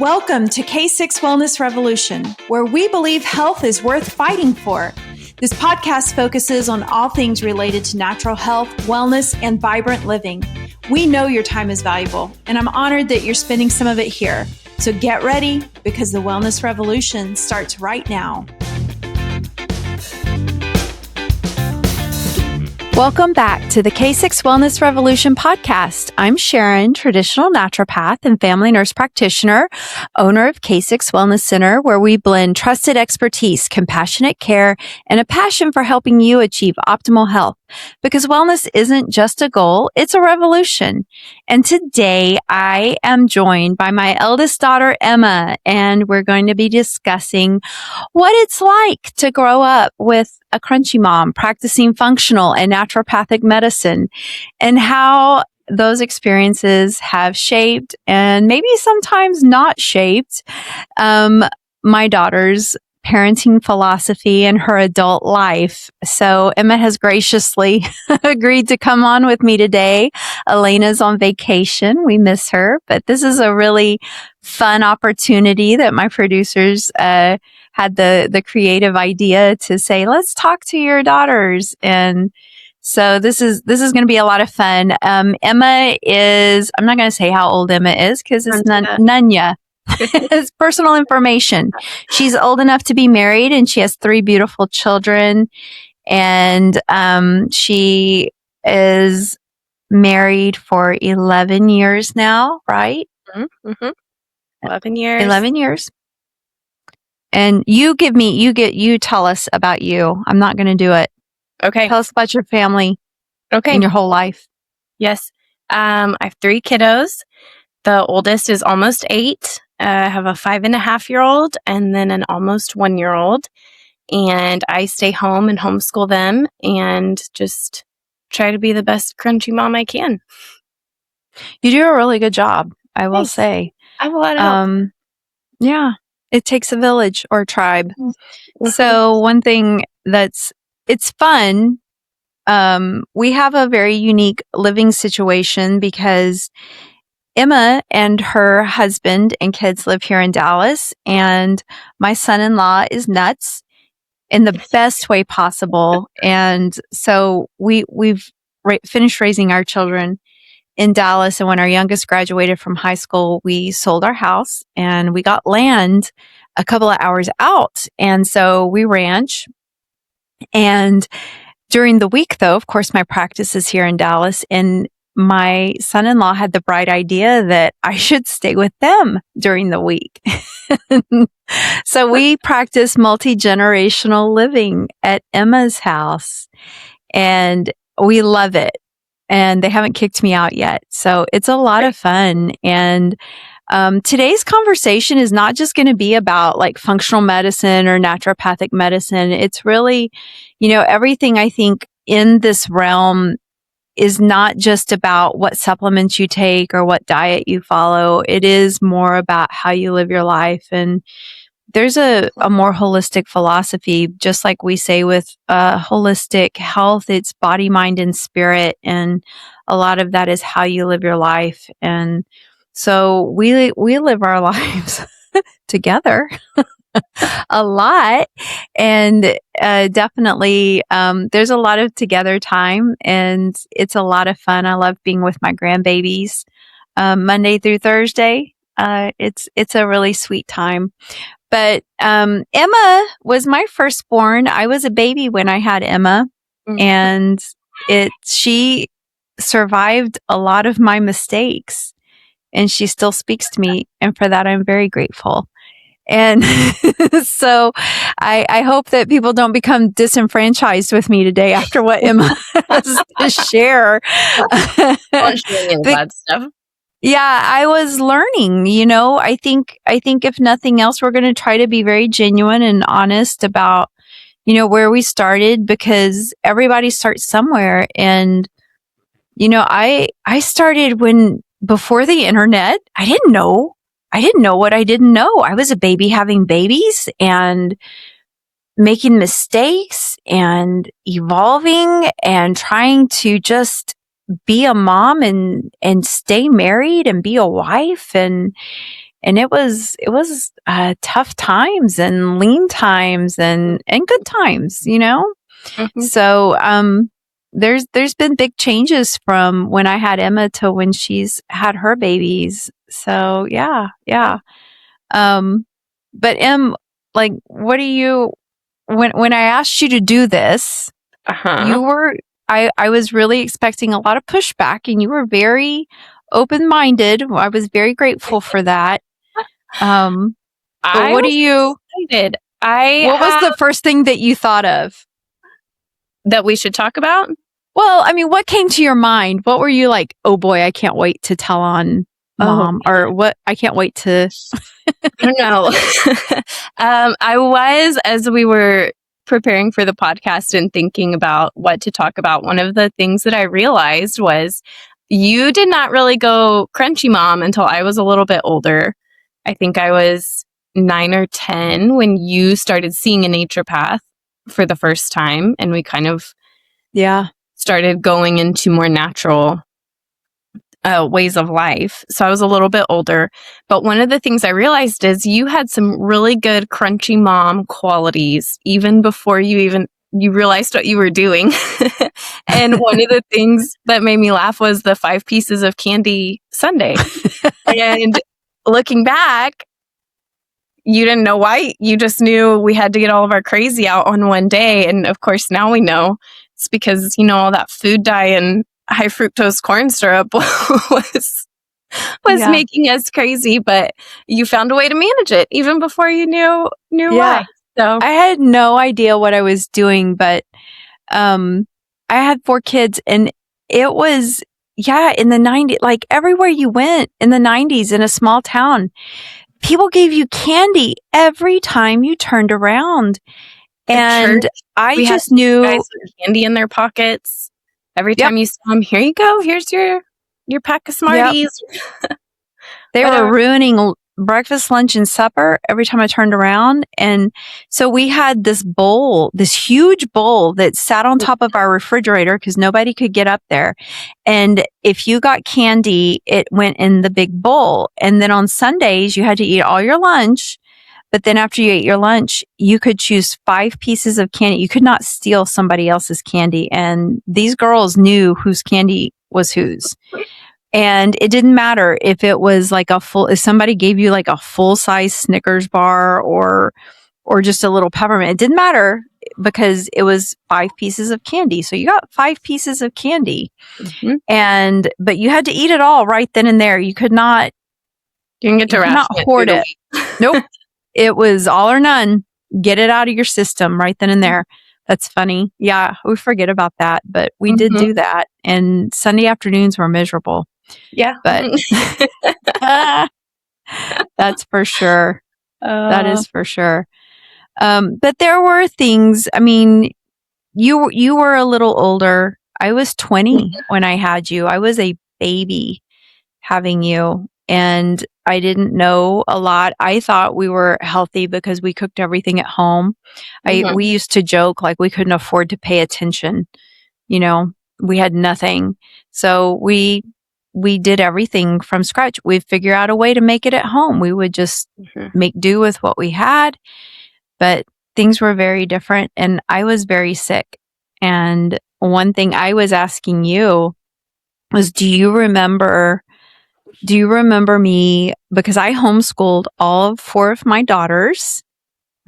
Welcome to K6 Wellness Revolution, where we believe health is worth fighting for. This podcast focuses on all things related to natural health, wellness, and vibrant living. We know your time is valuable, and I'm honored that you're spending some of it here. So get ready, because the Wellness Revolution starts right now. Welcome back to the K6 Wellness Revolution podcast. I'm Sharon, traditional naturopath and family nurse practitioner, owner of K6 Wellness Center, where we blend trusted expertise, compassionate care, and a passion for helping you achieve optimal health. Because wellness isn't just a goal, it's a revolution. And today I am joined by my eldest daughter, Emma, and we're going to be discussing what it's like to grow up with a crunchy mom practicing functional and naturopathic medicine, and how those experiences have shaped and maybe sometimes not shaped my daughter's parenting philosophy and her adult life. So Emma has graciously agreed to come on with me today. Elena's on vacation. We miss her, but this is a really fun opportunity that my producers had the creative idea to say, let's talk to your daughters. And so this is going to be a lot of fun. Emma is, I'm not going to say how old Emma is because it's Nunya. It's personal information. She's old enough to be married, and she has 3 beautiful children. And she is married for 11 years now, right? Mm-hmm. 11 years. 11 years. And you tell us about you. I'm not going to do it. Okay. Tell us about your family. Okay. And your whole life. Yes. I have 3 kiddos. The oldest is almost 8. I have a 5.5-year-old and then an almost 1-year-old. And I stay home and homeschool them and just try to be the best crunchy mom I can. You do a really good job, I will say. I have a lot of help. Yeah. It takes a village or a tribe. Mm-hmm. So one thing it's fun. We have a very unique living situation because Emma and her husband and kids live here in Dallas, and my son-in-law is nuts in the best way possible. And so we've finished raising our children in Dallas. And when our youngest graduated from high school, we sold our house and we got land a couple of hours out. And so we ranch. And during the week, though, of course, my practice is here in Dallas, and my son-in-law had the bright idea that I should stay with them during the week. So we practice multi-generational living at Emma's house, and we love it. And they haven't kicked me out yet. So it's a lot of fun. And today's conversation is not just going to be about like functional medicine or naturopathic medicine. It's really, everything I think in this realm is not just about what supplements you take or what diet you follow. It is more about how you live your life. And there's a more holistic philosophy, just like we say with holistic health, it's body, mind, and spirit. And a lot of that is how you live your life. And so we live our lives together a lot. And definitely there's a lot of together time, and it's a lot of fun. I love being with my grandbabies Monday through Thursday. It's a really sweet time. But Emma was my firstborn. I was a baby when I had Emma, and she survived a lot of my mistakes, and she still speaks to me, and for that I'm very grateful. And so I hope that people don't become disenfranchised with me today after what Emma has to share. Bad stuff. Yeah, I was learning, I think if nothing else, we're going to try to be very genuine and honest about, where we started, because everybody starts somewhere. And, I started before the internet. I didn't know what I didn't know. I was a baby having babies and making mistakes and evolving and trying to just be a mom and stay married and be a wife. And and it was tough times and lean times and good times, you know. Mhm. So there's been big changes from when I had Emma to when she's had her babies. So yeah, yeah. Um, but like, what do you when I asked you to do this, Uh-huh. you were I was really expecting a lot of pushback, and you were very open minded. I was very grateful for that. Um, but I what do was you? excited. I What was have the first thing that you thought of? that we should talk about. Well, I mean, what came to your mind? What were you like? Oh boy, I can't wait to tell on Oh mom, or what? I can't wait to. I don't know. I was, as we were preparing for the podcast and thinking about what to talk about, one of the things that I realized was you did not really go crunchy mom until I was a little bit older. I think I was 9 or 10 when you started seeing a naturopath for the first time, and we kind of Yeah, started going into more natural ways of life. So I was a little bit older. But one of the things I realized is you had some really good crunchy mom qualities even before you realized what you were doing. And one of the things that made me laugh was the 5 pieces of candy sundae. And looking back, you didn't know why. You just knew we had to get all of our crazy out on one day. And of course, now we know it's because, all that food dye and high fructose corn syrup was yeah, making us crazy, but you found a way to manage it even before you knew why. yeah. So I had no idea what I was doing, but um, I had 4 kids, and it was yeah in the 90s. Like everywhere you went in the 90s in a small town, people gave you candy every time you turned around. at church, And I we had just guys knew, with candy in their pockets. Every yep, time you saw them, here you go. Here's your pack of yep, Smarties. they But were ruining breakfast, lunch, and supper every time I turned around. And so we had this bowl, this huge bowl that sat on top of our refrigerator because nobody could get up there. And if you got candy, it went in the big bowl. And then on Sundays, you had to eat all your lunch. But then after you ate your lunch, you could choose 5 pieces of candy. You could not steal somebody else's candy. And these girls knew whose candy was whose. And it didn't matter if it was like if somebody gave you like a full size Snickers bar or just a little peppermint, it didn't matter because it was 5 pieces of candy. So you got 5 pieces of candy, mhm. but you had to eat it all right then and there. You can get You to could not ration it through hoard the it. week. Nope. It was all or none. Get it out of your system right then and there. That's funny. Yeah, we forget about that, but we did Mhm. do that. And Sunday afternoons were miserable. Yeah. But that's for sure. That uh, is for sure. But there were things. I mean, you were a little older. I was 20 when I had you. I was a baby having you, and I didn't know a lot. I thought we were healthy because we cooked everything at home. mhm. We used to joke like we couldn't afford to pay attention. You know, we had nothing. So we did everything from scratch. We'd figure out a way to make it at home. We would just Mhm. make do with what we had, but things were very different, and I was very sick. And one thing I was asking you was, do you remember me, because I homeschooled all of 4 of my daughters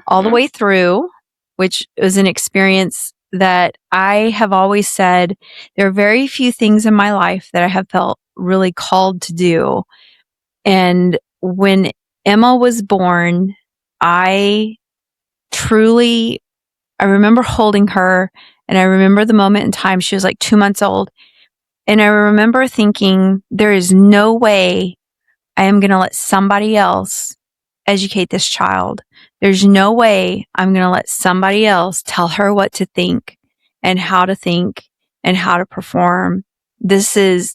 all the Mhm. way through, which was an experience that I have always said there are very few things in my life that I have felt really called to do. And when Emma was born, I truly, I remember holding her, and I remember the moment in time. She was like 2 months old. And I remember thinking, there is no way I am going to let somebody else educate this child. There's no way I'm going to let somebody else tell her what to think and how to perform. This is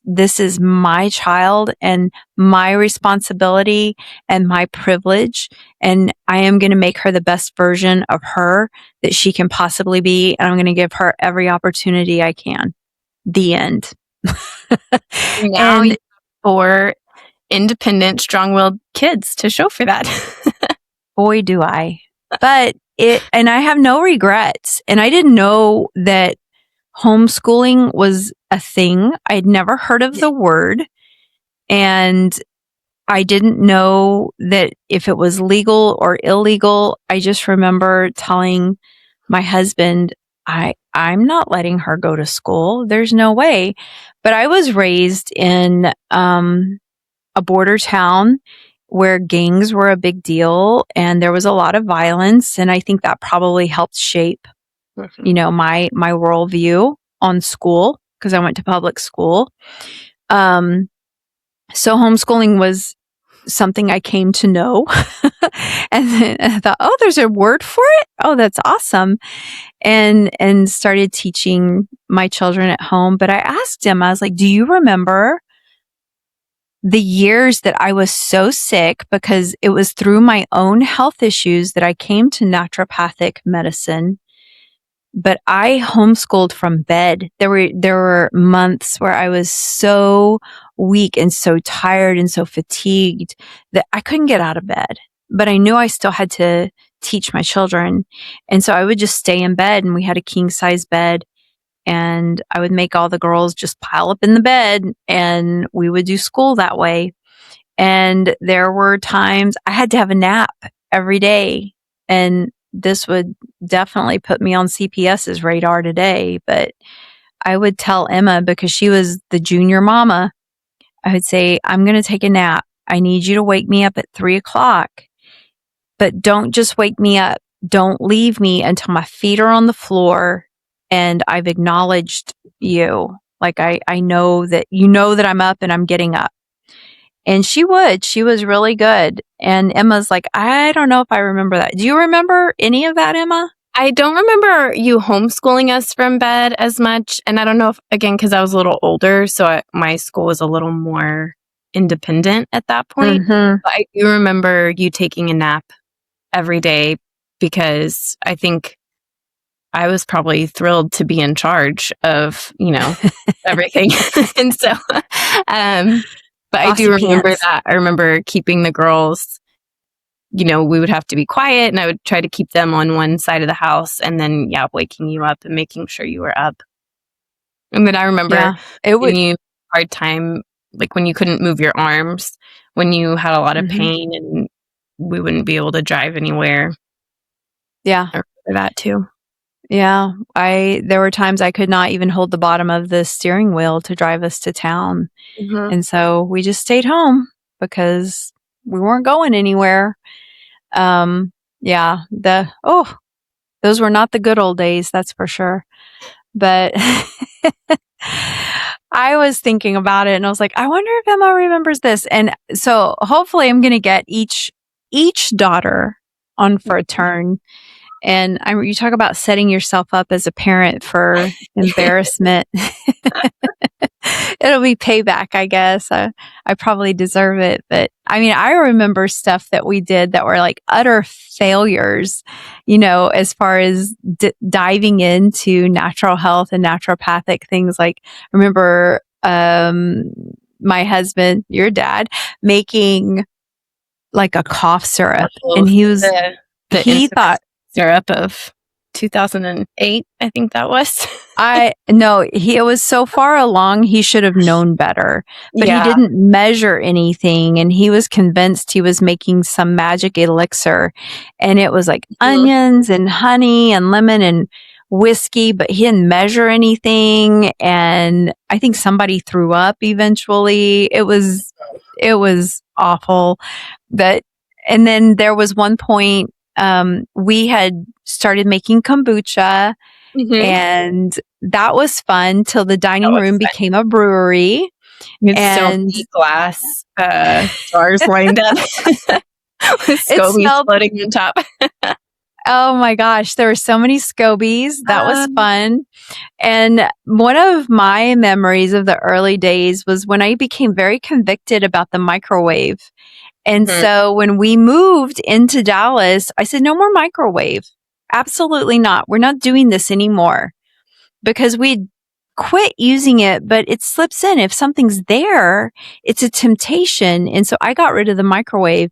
my child and my responsibility and my privilege. And I am going to make her the best version of her that she can possibly be. And I'm going to give her every opportunity I can. The end. Now you And have 4 independent, strong-willed kids to show for that. Boy, do I. But and I have no regrets. And I didn't know that homeschooling was a thing. I'd never heard of the word. And I didn't know that if it was legal or illegal. I just remember telling my husband, I'm not letting her go to school. There's no way. But I was raised in a border town where gangs were a big deal and there was a lot of violence. And I think that probably helped shape, my worldview on school because I went to public school. So homeschooling was something I came to know. And then I thought, oh, there's a word for it. Oh, that's awesome. And started teaching my children at home. But I asked him, I was like, do you remember the years that I was so sick because it was through my own health issues that I came to naturopathic medicine? But I homeschooled from bed. There were months where I was so weak and so tired and so fatigued that I couldn't get out of bed. But I knew I still had to teach my children. And so I would just stay in bed, and we had a king size bed, and I would make all the girls just pile up in the bed and we would do school that way. And there were times I had to have a nap every day, and this would definitely put me on CPS's radar today. But I would tell Emma, because she was the junior mama, I would say, I'm going to take a nap. I need you to wake me up at 3:00, but don't just wake me up. Don't leave me until my feet are on the floor and I've acknowledged you. Like I know that you know that I'm up and I'm getting up. And she was really good. And Emma's like, I don't know if I remember that. Do you remember any of that, Emma? I don't remember you homeschooling us from bed as much. And I don't know if, again, because I was a little older, so my school was a little more independent at that point. Mm-hmm. But I do remember you taking a nap every day because I think I was probably thrilled to be in charge of, everything. And so, but I do remember that. I remember keeping the girls, we would have to be quiet, and I would try to keep them on one side of the house, and then, waking you up and making sure you were up. And then I remember giving you a hard time, like when you couldn't move your arms, when you had a lot of pain and we wouldn't be able to drive anywhere. Yeah. I remember that too. Yeah. There were times I could not even hold the bottom of the steering wheel to drive us to town. Mm-hmm. And so we just stayed home because we weren't going anywhere. Those were not the good old days, that's for sure. But I was thinking about it and I was like, I wonder if Emma remembers this. And so hopefully I'm going to get each daughter on for a turn. And you talk about setting yourself up as a parent for embarrassment. It'll be payback, I guess. I probably deserve it. But I remember stuff that we did that were like utter failures, as far as diving into natural health and naturopathic things. Like, I remember my husband, your dad, making like a cough syrup. And he thought, syrup of 2008, I think that was. It was so far along, he should have known better, but he didn't measure anything. And he was convinced he was making some magic elixir, and it was like onions and honey and lemon and whiskey, but he didn't measure anything. And I think somebody threw up eventually. It was awful. And then there was one point, we had started making kombucha, and that was fun till the dining room became a brewery. And so many glass jars lined up with scobies floating on top. Oh my gosh, there were so many scobies. That was fun. And one of my memories of the early days was when I became very convicted about the microwave. And so when we moved into Dallas, I said, no more microwave. Absolutely not. We're not doing this anymore, because we'd quit using it, but it slips in. If something's there, it's a temptation. And so I got rid of the microwave.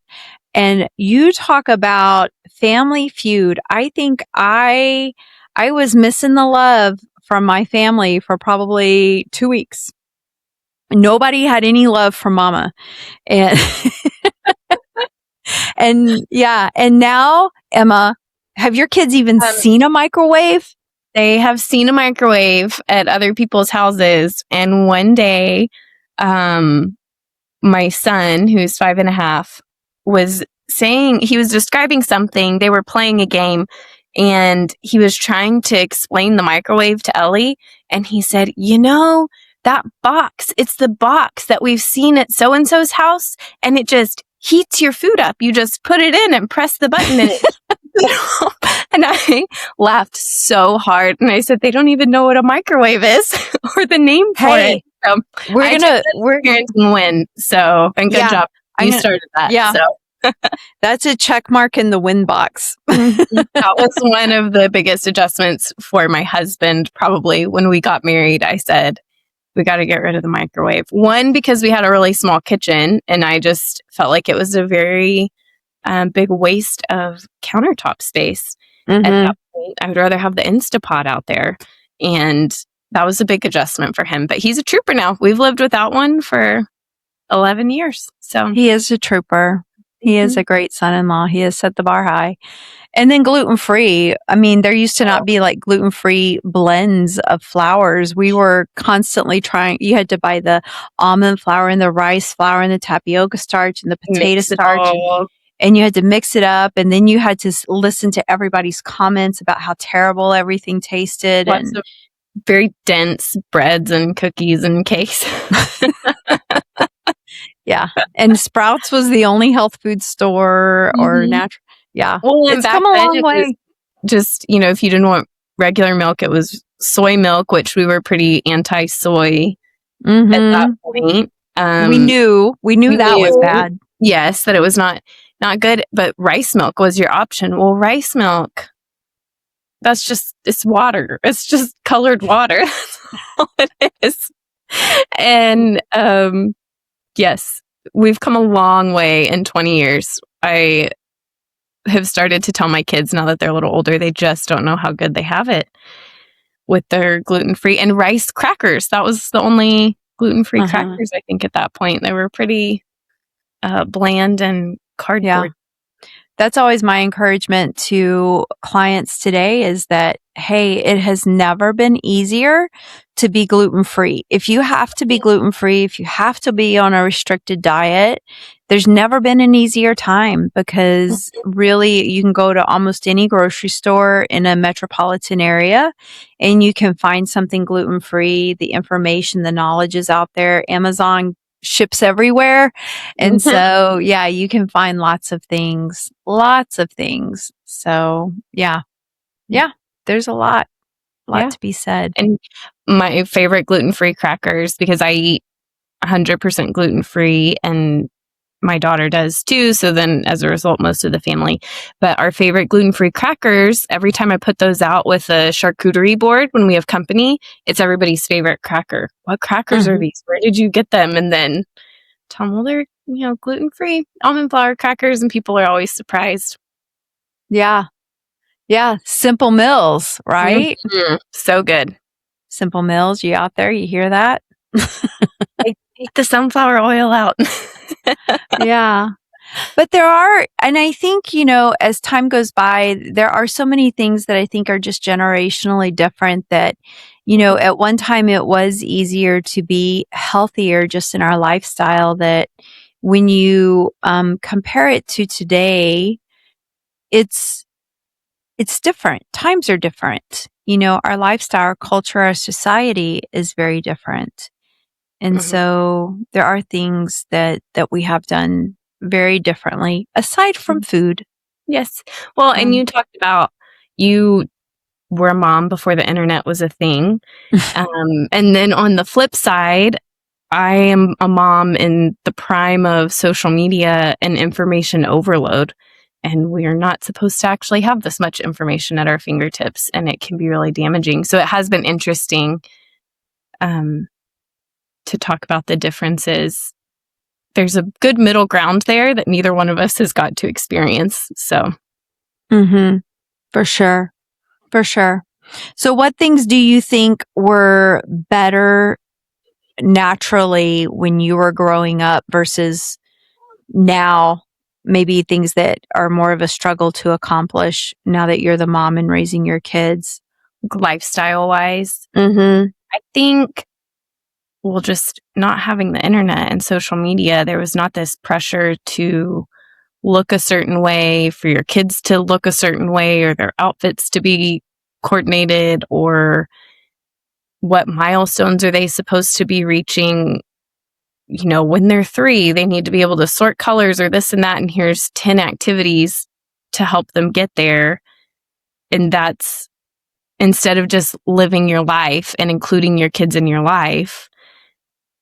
And you talk about family feud. I think I was missing the love from my family for probably 2 weeks. Nobody had any love from mama. And and yeah, and now, Emma, have your kids even seen a microwave? They have seen a microwave at other people's houses. And one day, my son, who's 5.5, was saying, he was describing something. They were playing a game and he was trying to explain the microwave to Ellie. And he said, that box, it's the box that we've seen at so-and-so's house. And it just heats your food up. You just put it in and press the button and it and I laughed so hard. And I said, they don't even know what a microwave is or the name for it. So we're parenting win. So, and good job. You started that. Yeah. So that's a check mark in the win box. That was one of the biggest adjustments for my husband. Probably when we got married, I said, we got to get rid of the microwave. One, because we had a really small kitchen and I just felt like it was a very big waste of countertop space. At that point, I would rather have the Instapot out there. And that was a big adjustment for him. But he's a trooper now. We've lived without one for 11 years. So he is a trooper. He is a great son-in-law. He has set the bar high. And then gluten-free. I mean, there used to not be like gluten-free blends of flours. We were constantly trying. You had to buy the almond flour and the rice flour and the tapioca starch and the potato starch. And you had to mix it up. And then you had to listen to everybody's comments about how terrible everything tasted. Lots of very dense breads and cookies and cakes. Yeah. And Sprouts was the only health food store or natural. Yeah. Well, it's come a long way. Just, if you didn't want regular milk, it was soy milk, which we were pretty anti-soy at that point. We knew that was bad. Yes, that it was not good, but rice milk was your option. Well, rice milk, it's water. It's just colored water. That's all it is. And, yes, we've come a long way in 20 years. I have started to tell my kids now that they're a little older, they just don't know how good they have it with their gluten-free and rice crackers. That was the only gluten-free crackers, I think, at that point. They were pretty bland and cardboard. Yeah. That's always my encouragement to clients today is that, hey, it has never been easier to be gluten-free. If you have to be gluten-free, if you have to be on a restricted diet, there's never been an easier time because really you can go to almost any grocery store in a metropolitan area and you can find something gluten-free. The information, the knowledge is out there. Amazon ships everywhere. And so, yeah, you can find lots of things. So, yeah, there's a lot to be said. And my favorite gluten-free crackers, because I eat 100% gluten-free and my daughter does too. So then as a result, most of the family, but our favorite gluten-free crackers, every time I put those out with a charcuterie board, when we have company, it's everybody's favorite cracker. What crackers are these? Where did you get them? And then tell them, well, they're, gluten-free almond flour crackers. And people are always surprised. Yeah. Yeah. Simple Mills, right? So good. Simple Mills. You out there? You hear that? I take the sunflower oil out. Yeah. But there are, and I think, as time goes by, there are so many things that I think are just generationally different that, at one time it was easier to be healthier just in our lifestyle that when you compare it to today, it's different. Times are different. Our lifestyle, our culture, our society is very different. And so there are things that we have done very differently aside from food. Yes. Well, and you talked about you were a mom before the internet was a thing. And then on the flip side, I am a mom in the prime of social media and information overload. And we are not supposed to actually have this much information at our fingertips, and it can be really damaging. So it has been interesting to talk about the differences. There's a good middle ground there that neither one of us has got to experience. So, For sure. For sure. So what things do you think were better naturally when you were growing up versus now? Maybe things that are more of a struggle to accomplish now that you're the mom and raising your kids. lifestyle wise, Mm-hmm. I think, well, just not having the internet and social media, there was not this pressure to look a certain way, for your kids to look a certain way, or their outfits to be coordinated, or what milestones are they supposed to be reaching. When they're 3, they need to be able to sort colors or this and that, and here's 10 activities to help them get there. And that's, instead of just living your life and including your kids in your life.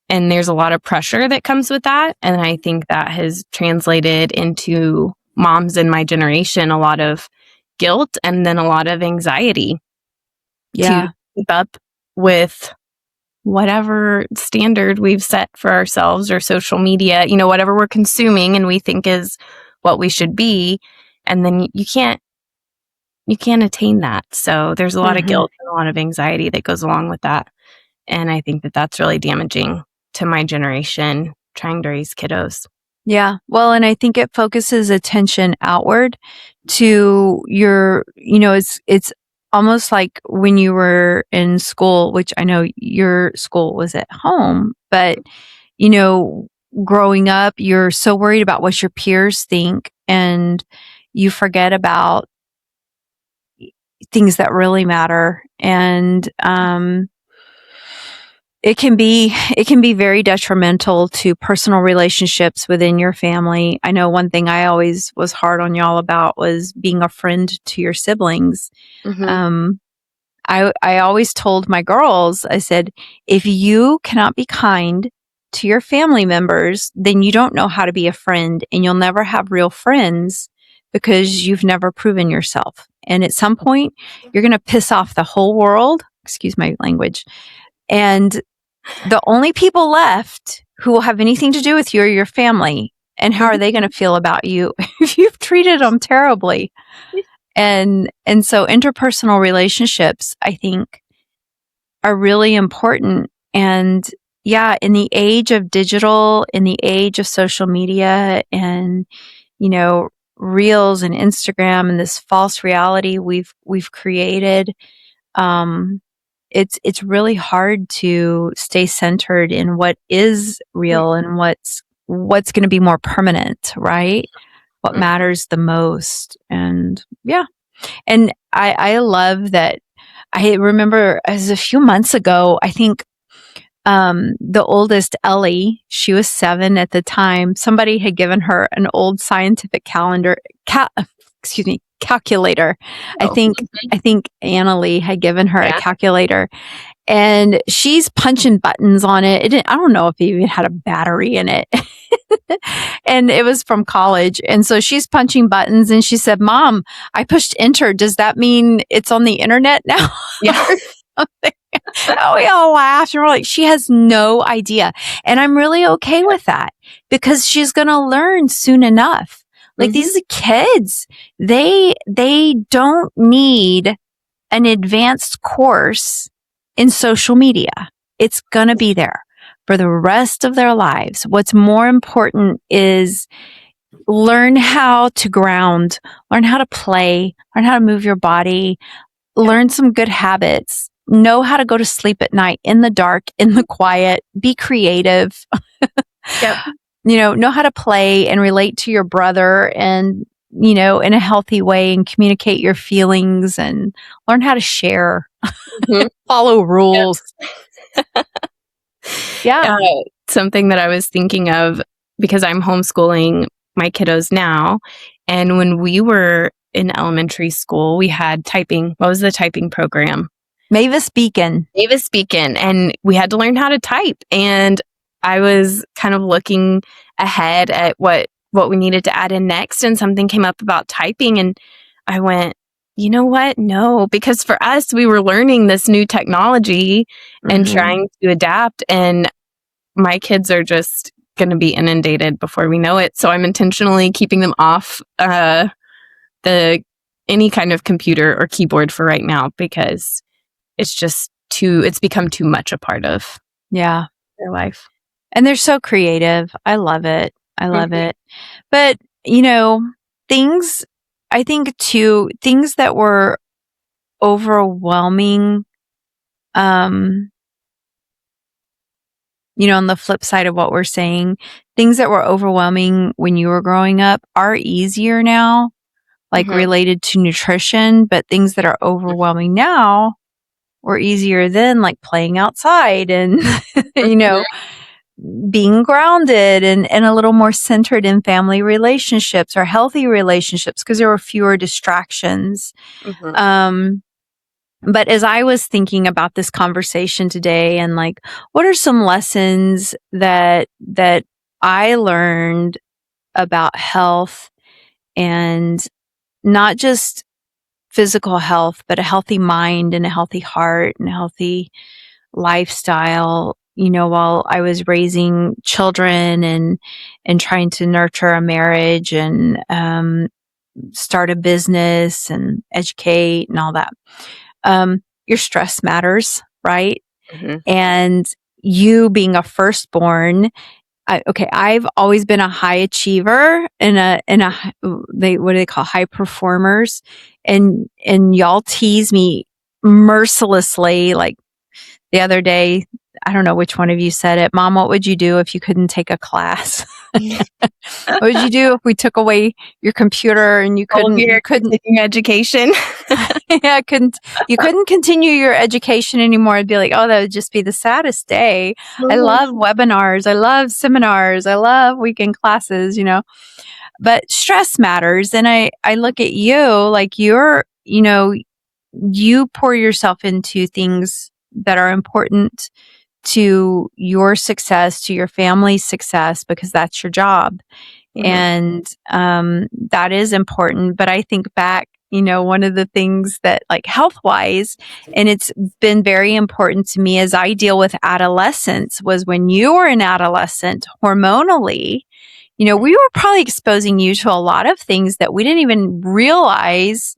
And there's a lot of pressure that comes with that. And I think that has translated into moms in my generation a lot of guilt and then a lot of anxiety to keep up with whatever standard we've set for ourselves, or social media, whatever we're consuming and we think is what we should be. And then you can't attain that. So there's a lot of guilt and a lot of anxiety that goes along with that. And I think that that's really damaging to my generation trying to raise kiddos. Yeah. Well, and I think it focuses attention outward to your, it's almost like when you were in school, which I know your school was at home, but, growing up, you're so worried about what your peers think, and you forget about things that really matter. And, it can be very detrimental to personal relationships within your family. I know one thing I always was hard on y'all about was being a friend to your siblings. I always told my girls, I said, if you cannot be kind to your family members, then you don't know how to be a friend, and you'll never have real friends because you've never proven yourself. And at some point, you're going to piss off the whole world. Excuse my language. And the only people left who will have anything to do with you are your family. And how are they going to feel about you if you've treated them terribly? And so interpersonal relationships, I think, are really important. And yeah, in the age of digital, in the age of social media and, reels and Instagram and this false reality we've created, it's really hard to stay centered in what is real and what's going to be more permanent, right? What matters the most. And yeah. And I love that. I remember as a few months ago, I think, the oldest, Ellie, she was 7 at the time. Somebody had given her an old scientific calculator. I think Annalie had given her a calculator, and she's punching buttons on it. I don't know if it even had a battery in it. And it was from college. And so she's punching buttons, and she said, "Mom, I pushed enter. Does that mean it's on the internet now?" Yeah. Oh, we all laughed, and we're like, she has no idea. And I'm really okay with that, because she's going to learn soon enough. Like, these are kids. They don't need an advanced course in social media. It's going to be there for the rest of their lives. What's more important is learn how to ground, learn how to play, learn how to move your body, learn some good habits, know how to go to sleep at night in the dark, in the quiet, be creative. Yep. Know how to play and relate to your brother, and, in a healthy way, and communicate your feelings, and learn how to share, follow rules. Yep. Yeah. Something that I was thinking of, because I'm homeschooling my kiddos now, and when we were in elementary school, we had typing. What was the typing program? Mavis Beacon. And we had to learn how to type. And I was kind of looking ahead at what we needed to add in next, and something came up about typing, and I went, You know what? No, because for us, we were learning this new technology and trying to adapt, and my kids are just going to be inundated before we know it. So I'm intentionally keeping them off the any kind of computer or keyboard for right now, because it's become too much a part of Yeah. their life. And they're so creative. I love it. I love Mhm. it. But, things, I think too, things that were overwhelming, um, on the flip side of what we're saying, things that were overwhelming when you were growing up are easier now, like Mhm. related to nutrition, but things that are overwhelming now were easier then, like playing outside and, Mhm. being grounded and a little more centered in family relationships or healthy relationships because there were fewer distractions. Mhm. Um, but as I was thinking about this conversation today and like, what are some lessons that I learned about health and not just physical health, but a healthy mind and a healthy heart and a healthy lifestyle, while I was raising children and trying to nurture a marriage and start a business and educate and all that. Your stress matters, right? Mhm. And you being a firstborn, I've always been a high achiever what do they call high performers, and y'all tease me mercilessly. Like the other day, I don't know which one of you said it. Mom, what would you do if you couldn't take a class? What would you do if we took away your computer and you All of couldn't, your continuing education. yeah, you couldn't continue your education anymore? I'd be like, oh, that would just be the saddest day. I Mhm. love webinars. I love seminars. I love weekend classes. But stress matters. And I look at you like you pour yourself into things that are important to your success, to your family's success, because that's your job. Mhm. And that is important. But I think back, one of the things that, like, health wise, and it's been very important to me as I deal with adolescence, was when you were an adolescent hormonally, we were probably exposing you to a lot of things that we didn't even realize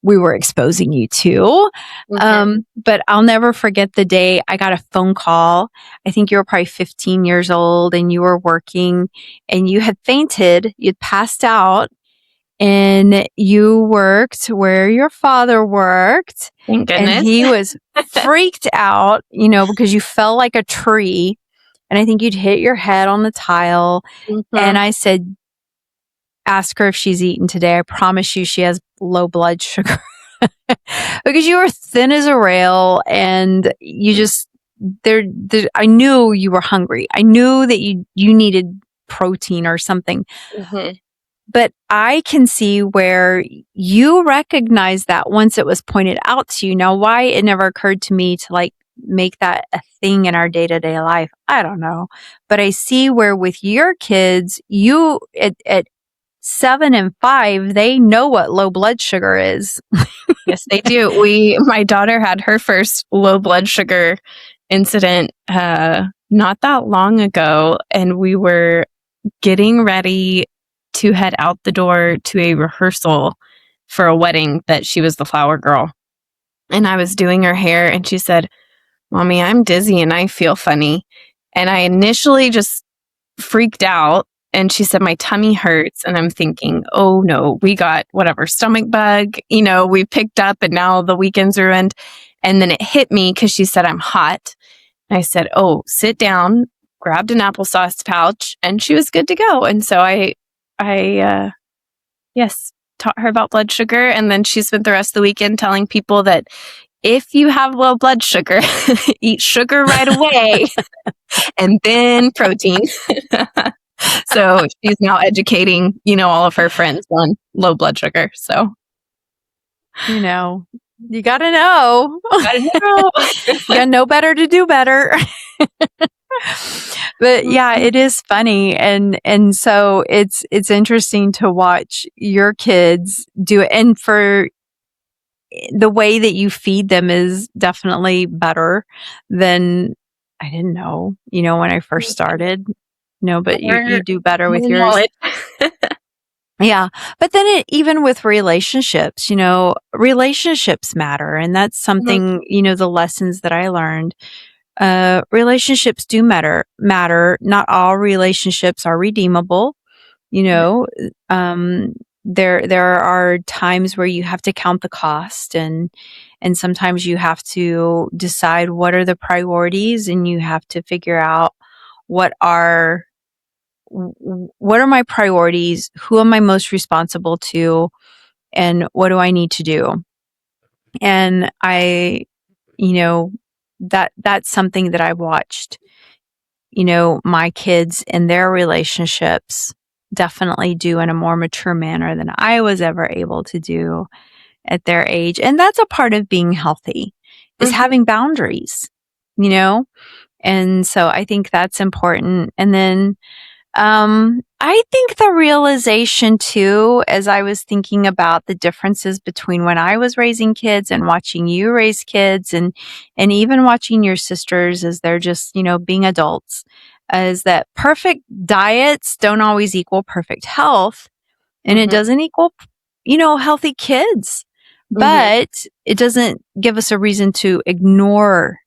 we were exposing you to. Mhm. But I'll never forget the day I got a phone call. I think you were probably 15 years old and you were working and you had fainted, you'd passed out, and you worked where your father worked. Thank And goodness. he was freaked out, because you fell like a tree. And I think you'd hit your head on the tile. And Mhm. I said, ask her if she's eaten today. I promise you she has low blood sugar. Because you were thin as a rail and you just there I knew you were hungry. I knew that you needed protein or something. Mhm. But I can see where you recognize that once it was pointed out to you. Now, why it never occurred to me to like make that a thing in our day-to-day life, I don't know. But I see where with your kids, you at 7 and 5, they know what low blood sugar is. Yes, they do. My daughter had her first low blood sugar incident not that long ago, and we were getting ready to head out the door to a rehearsal for a wedding that she was the flower girl. And I was doing her hair, and she said, "Mommy, I'm dizzy and I feel funny." And I initially just freaked out, and she said, "My tummy hurts." And I'm thinking, oh no, we got whatever stomach bug, we picked up, and now the weekend's ruined. And then it hit me because she said, "I'm hot." And I said, "Oh, sit down," grabbed an applesauce pouch, and she was good to go. And so I yes, taught her about blood sugar. And then she spent the rest of the weekend telling people that if you have low blood sugar, eat sugar right away and then protein. So she's now educating, all of her friends on low blood sugar. So You got to know. gotta know. You got to know better to do better. But yeah, it is funny, and so it's interesting to watch your kids do it. And for the way that you feed them is definitely better than I didn't know, when I first started. No, but you More, do better with more yours. knowledge. Yeah. But then even with relationships, relationships matter. And that's Mhm. something, the lessons that I learned. Relationships do matter. Not all relationships are redeemable. You know, um, there are times where you have to count the cost, and sometimes you have to decide what are the priorities, and you have to figure out what are what are my priorities, who am I most responsible to, and what do I need to do. And you know that's something that I watched, my kids and their relationships definitely do in a more mature manner than I was ever able to do at their age. And that's a part of being healthy, is Mhm. having boundaries, you know? And so I think that's important. And then I think the realization too, as I was thinking about the differences between when I was raising kids and watching you raise kids, and even watching your sisters as they're just, being adults, is that perfect diets don't always equal perfect health, and it Mhm. doesn't equal, healthy kids. Mhm. But it doesn't give us a reason to ignore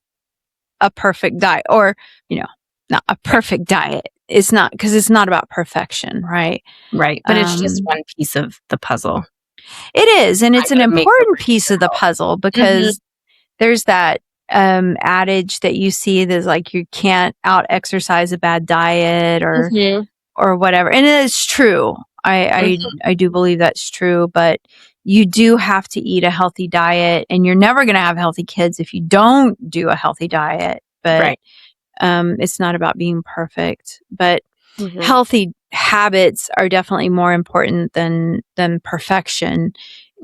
a perfect diet, or, you know, not a Right. perfect diet. It's not, because it's not about perfection, right? Right. But it's just Um, one piece of the puzzle. it is, and Not it's an gonna make or important break piece your of the health. puzzle, Mhm. because there's that adage that you see that's like you can't out exercise a bad diet, Mhm. or whatever. And it is true. Mhm. I do believe that's true, but you do have to eat a healthy diet, and you're never going to have healthy kids if you don't do a healthy diet. But Right. it's not about being perfect, but Mhm. healthy habits are definitely more important than perfection.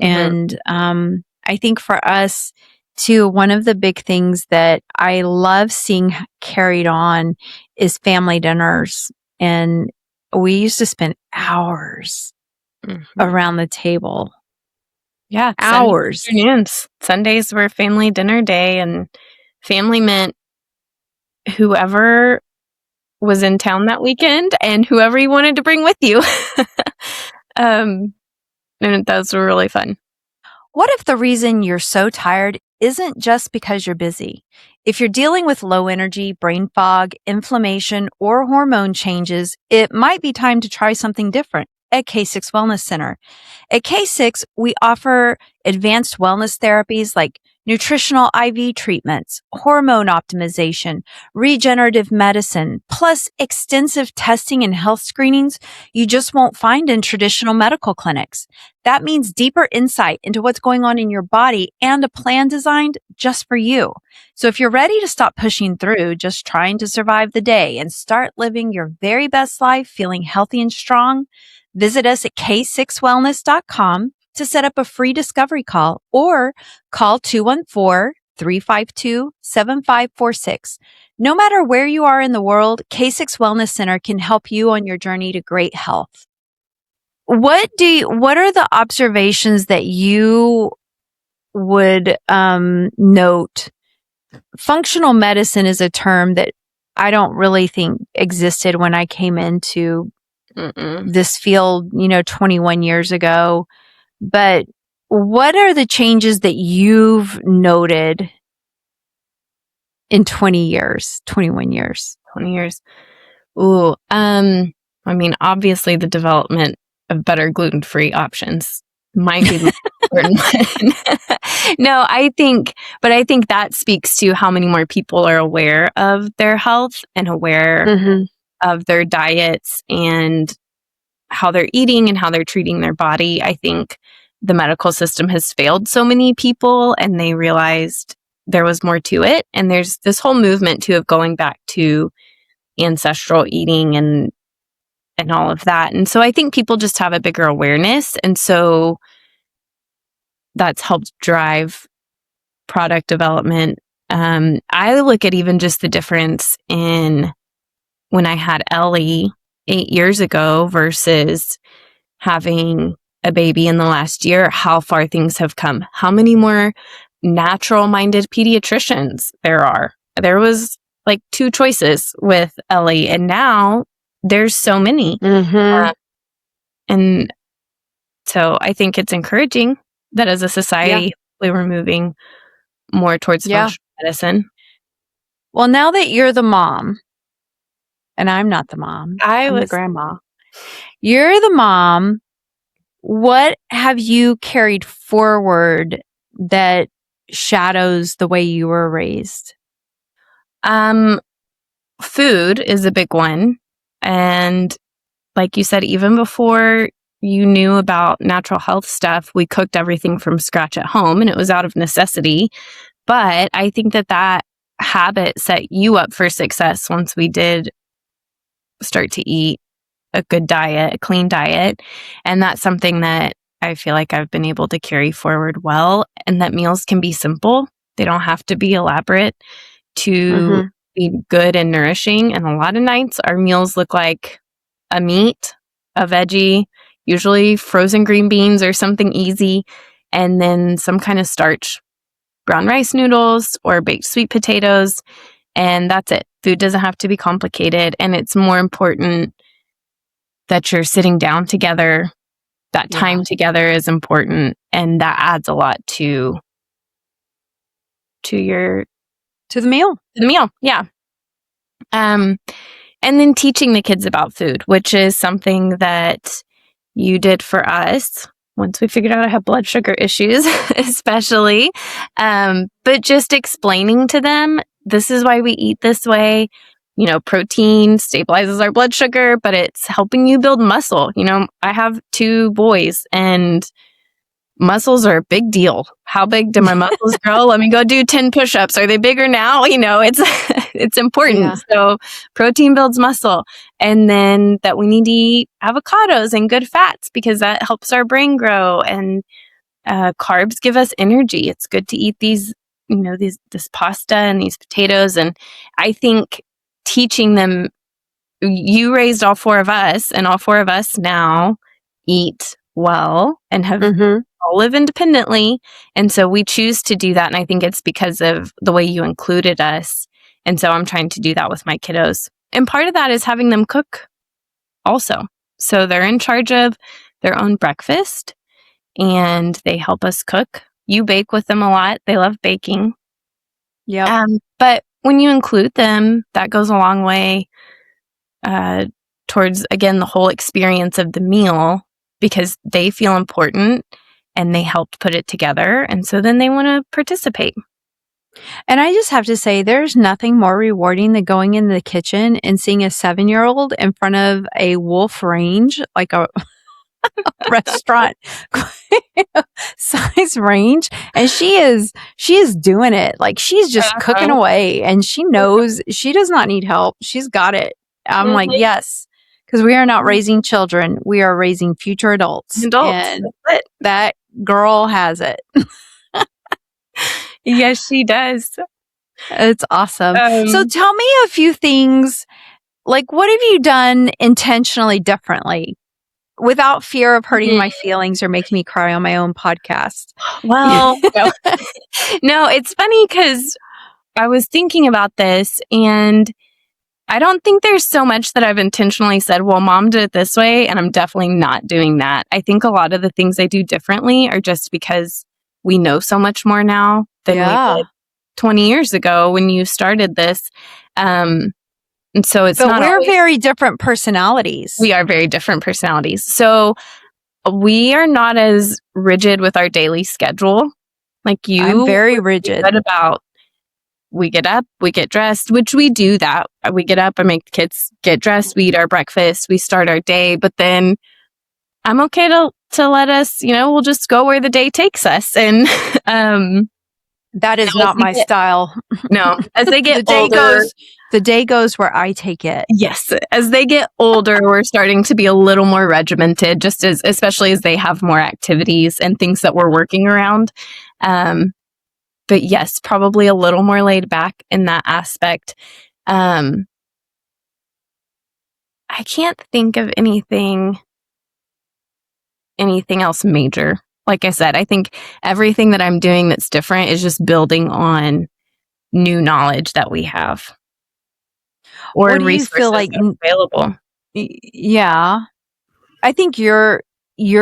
Mhm. And I think for us too, one of the big things that I love seeing carried on is family dinners. And we used to spend hours Mhm. around the table. Yeah, Sunday Hours. afternoons. Sundays were family dinner day, and family meant whoever was in town that weekend and whoever you wanted to bring with you. Um, and those were really fun. What if the reason you're so tired isn't just because you're busy? If you're dealing with low energy, brain fog, inflammation, or hormone changes, it might be time to try something different at K6 Wellness Center. At K6, we offer advanced wellness therapies like nutritional IV treatments, hormone optimization, regenerative medicine, plus extensive testing and health screenings you just won't find in traditional medical clinics. That means deeper insight into what's going on in your body and a plan designed just for you. So if you're ready to stop pushing through, just trying to survive the day, and start living your very best life feeling healthy and strong, visit us at k6wellness.com to set up a free discovery call, or call 214-352-7546. No matter where you are in the world, K6 Wellness Center can help you on your journey to great health. What are the observations that you would note? Functional medicine is a term that I don't really think existed when I came into Mm-mm. this field, 21 years ago. But what are the changes that you've noted in 20 years, 21 years? 20 years. Ooh, I mean, obviously the development of better gluten-free options might be the most important one. No, I think that speaks to how many more people are aware of their health and aware Mm-hmm. of their diets and how they're eating and how they're treating their body. I think the medical system has failed so many people, and they realized there was more to it. And there's this whole movement too of going back to ancestral eating and all of that. And so I think people just have a bigger awareness. And so that's helped drive product development. I look at even just the difference in when I had Ellie 8 years ago versus having a baby in the last year, how far things have come, how many more natural-minded pediatricians there are. There was like 2 choices with Ellie, and now there's so many. Mm-hmm. And so I think it's encouraging that as a society, we were moving more towards functional medicine. Well, now that you're the mom, and I'm not the mom, I'm the grandma. You're the mom. What have you carried forward that shadows the way you were raised? Food is a big one. And like you said, even before you knew about natural health stuff, we cooked everything from scratch at home, and it was out of necessity. But I think that habit set you up for success once we did start to eat a good diet, a clean diet. And that's something that I feel like I've been able to carry forward well, and that meals can be simple. They don't have to be elaborate to be good and nourishing. And a lot of nights our meals look like a meat, a veggie, usually frozen green beans or something easy, and then some kind of starch, brown rice noodles or baked sweet potatoes. And that's it. Food doesn't have to be complicated. And it's more important that you're sitting down together. That time together is important. And that adds a lot to the meal. To the meal, yeah. And then teaching the kids about food, which is something that you did for us once we figured out I have blood sugar issues, especially. But just explaining to them, this is why we eat this way. You know, protein stabilizes our blood sugar, but it's helping you build muscle. You know, I have 2 boys, and muscles are a big deal. How big do my muscles grow? Let me go do 10 push-ups. Are they bigger now? You know, it's important. Yeah. So protein builds muscle. And then that we need to eat avocados and good fats because that helps our brain grow. And carbs give us energy. It's good to eat these, you know, this pasta and these potatoes. And I think teaching them, you raised all 4 of us, and all 4 of us now eat well and have all live independently. And so we choose to do that. And I think it's because of the way you included us. And so I'm trying to do that with my kiddos. And part of that is having them cook also. So they're in charge of their own breakfast and they help us cook. You bake with them a lot. They love baking. Yeah. But when you include them, that goes a long way towards, again, the whole experience of the meal, because they feel important and they helped put it together. And so then they want to participate. And I just have to say, there's nothing more rewarding than going in the kitchen and seeing a 7-year-old in front of a wolf range, like a restaurant size range. And she is doing it. Like she's just cooking away, and she knows she does not need help. She's got it. I'm like, yes, because we are not raising children. We are raising future adults. And that girl has it. Yes, she does. It's awesome. So tell me a few things. Like, what have you done intentionally differently without fear of hurting my feelings or making me cry on my own podcast? Well, no, it's funny because I was thinking about this, and I don't think there's so much that I've intentionally said, well, mom did it this way, and I'm definitely not doing that. I think a lot of the things I do differently are just because we know so much more now than we did 20 years ago when you started this. And so it's not we're very different personalities. We are very different personalities. So we are not as rigid with our daily schedule. Like you. I'm very rigid. About we get up, we get dressed, which we do that. We get up, I make the kids get dressed, we eat our breakfast, we start our day, but then I'm okay to let us, you know, we'll just go where the day takes us. And that is not my style. No, as they get older, the day goes where I take it. Yes. As they get older, we're starting to be a little more regimented, especially as they have more activities and things that we're working around. But yes, probably a little more laid back in that aspect. I can't think of anything anything else major. Like I said, I think everything that I'm doing that's different is just building on new knowledge that we have What or do you feel resources like? that are available. Yeah, I think your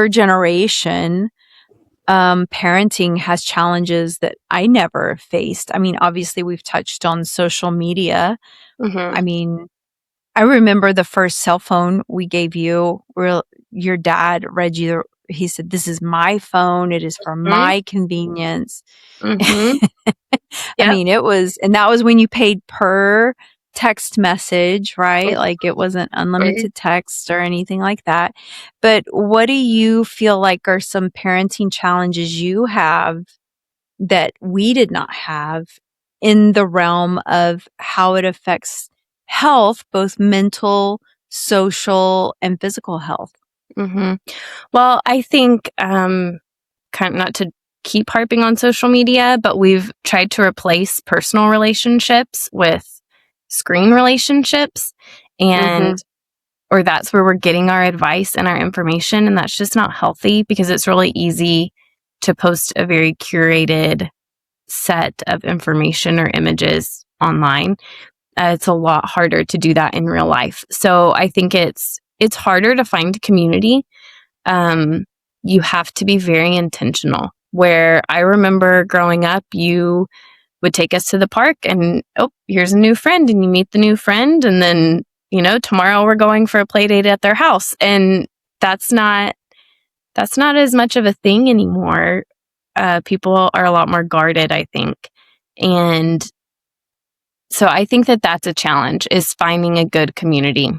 generation parenting has challenges that I never faced. I mean, obviously, we've touched on social media. Mm-hmm. I mean, I remember the first cell phone we gave you, where your dad read you. He said, "This is my phone. It is for my convenience." Mm-hmm. I Yep. mean, and that was when you paid per text message, right? Like it wasn't Mhm. unlimited text or anything like that. But what do you feel like are some parenting challenges you have that we did not have in the realm of how it affects health, both mental, social, and physical health? Mm-hmm. Well, I think kind of not to keep harping on social media, but we've tried to replace personal relationships with screen relationships, and Mm-hmm. or that's where we're getting our advice and our information, and that's just not healthy because it's really easy to post a very curated set of information or images online. It's a lot harder to do that in real life. So I think it's harder to find community. um, you have to be very intentional. Where I remember growing up, you would take us to the park and, oh, here's a new friend, and you meet the new friend, and then, tomorrow we're going for a play date at their house. And that's not that's not as much of a thing anymore. People are a lot more guarded, I think. And so I think that that's a challenge, is finding a good community.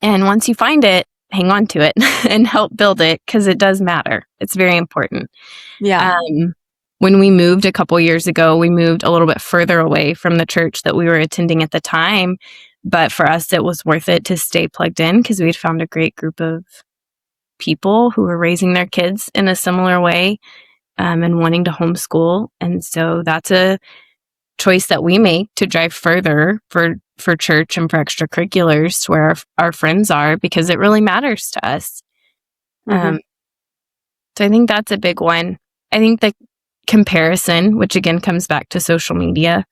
And once you find it, hang on to it and help build it, because it does matter. It's very important. Yeah. When we moved a couple years ago, we moved a little bit further away from the church that we were attending at the time. But for us, it was worth it to stay plugged in because we had found a great group of people who were raising their kids in a similar way, and wanting to homeschool. And so that's a choice that we make, to drive further for church and for extracurriculars to where our friends are, because it really matters to us. Mm-hmm. Um, so I think that's a big one. I think the comparison, which again comes back to social media,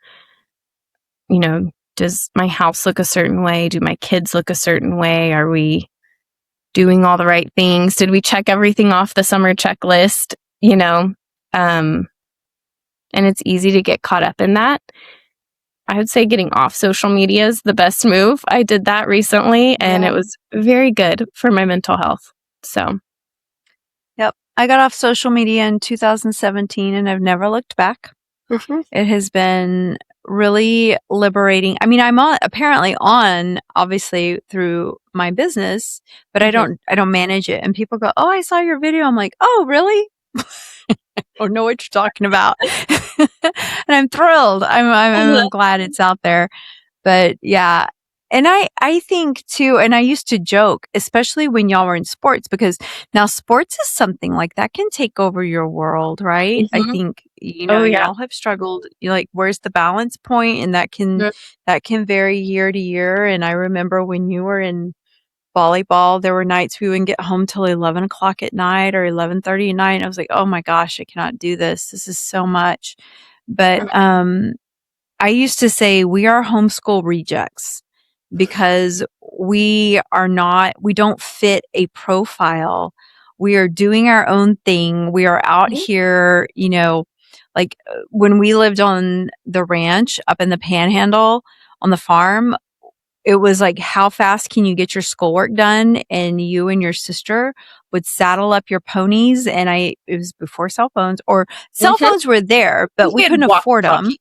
does my house look a certain way? Do my kids look a certain way? Are we doing all the right things? Did we check everything off the summer checklist? Um, and it's easy to get caught up in that. I would say getting off social media is the best move. I did that recently, and it Yeah. was very good for my mental health. So, Yep. I got off social media in 2017 and I've never looked back. mhm, It has been really liberating. I mean, I'm apparently on, obviously, through my business, but I mhm, don't manage it. And people go, "Oh, I saw your video." I'm like, "Oh, really?" I don't know what you're talking about. And I'm thrilled. I'm glad it's out there. But yeah. And I think too, and I used to joke, especially when y'all were in sports, because now sports is something like that can take over your world, right? I mhm. think, Oh yeah. y'all have struggled. You're like, where's the balance point? And Mhm, that can vary year to year. And I remember when you were in volleyball, there were nights we wouldn't get home till 11 o'clock at night or 11:30 at night. I was like, oh my gosh, I cannot do this. This is so much. But, I used to say we are homeschool rejects because we don't fit a profile. We are doing our own thing. We are out mhm, here, like when we lived on the ranch up in the panhandle on the farm, it was like, how fast can you get your schoolwork done? And you and your sister would saddle up your ponies. And it was before cell phones, or cell mhm. phones were there, but we We had couldn't afford them. walkie-talkies.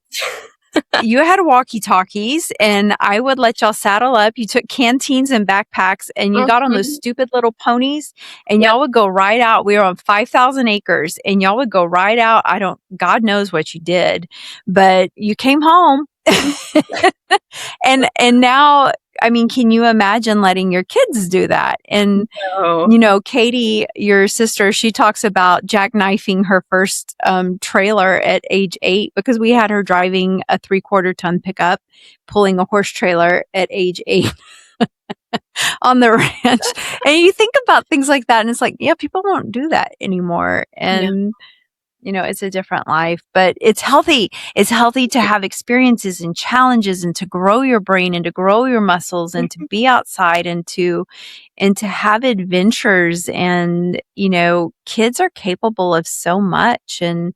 You had walkie talkies, and I would let y'all saddle up. You took canteens and backpacks, and you got on those Mhm. stupid little ponies, and Yep. y'all would go right out. We were on 5,000 acres, and y'all would go right out. God knows what you did, but you came home. And now, I mean, can you imagine letting your kids do that? And So, Katie, your sister, she talks about jackknifing her first trailer at age 8 because we had her driving a 3/4 ton pickup, pulling a horse trailer at age 8. on the ranch. And you think about things like that, and it's like, yeah, people won't do that anymore. No. And it's a different life, but it's healthy. It's healthy to have experiences and challenges and to grow your brain and to grow your muscles and to be outside and to have adventures. And, kids are capable of so much. And,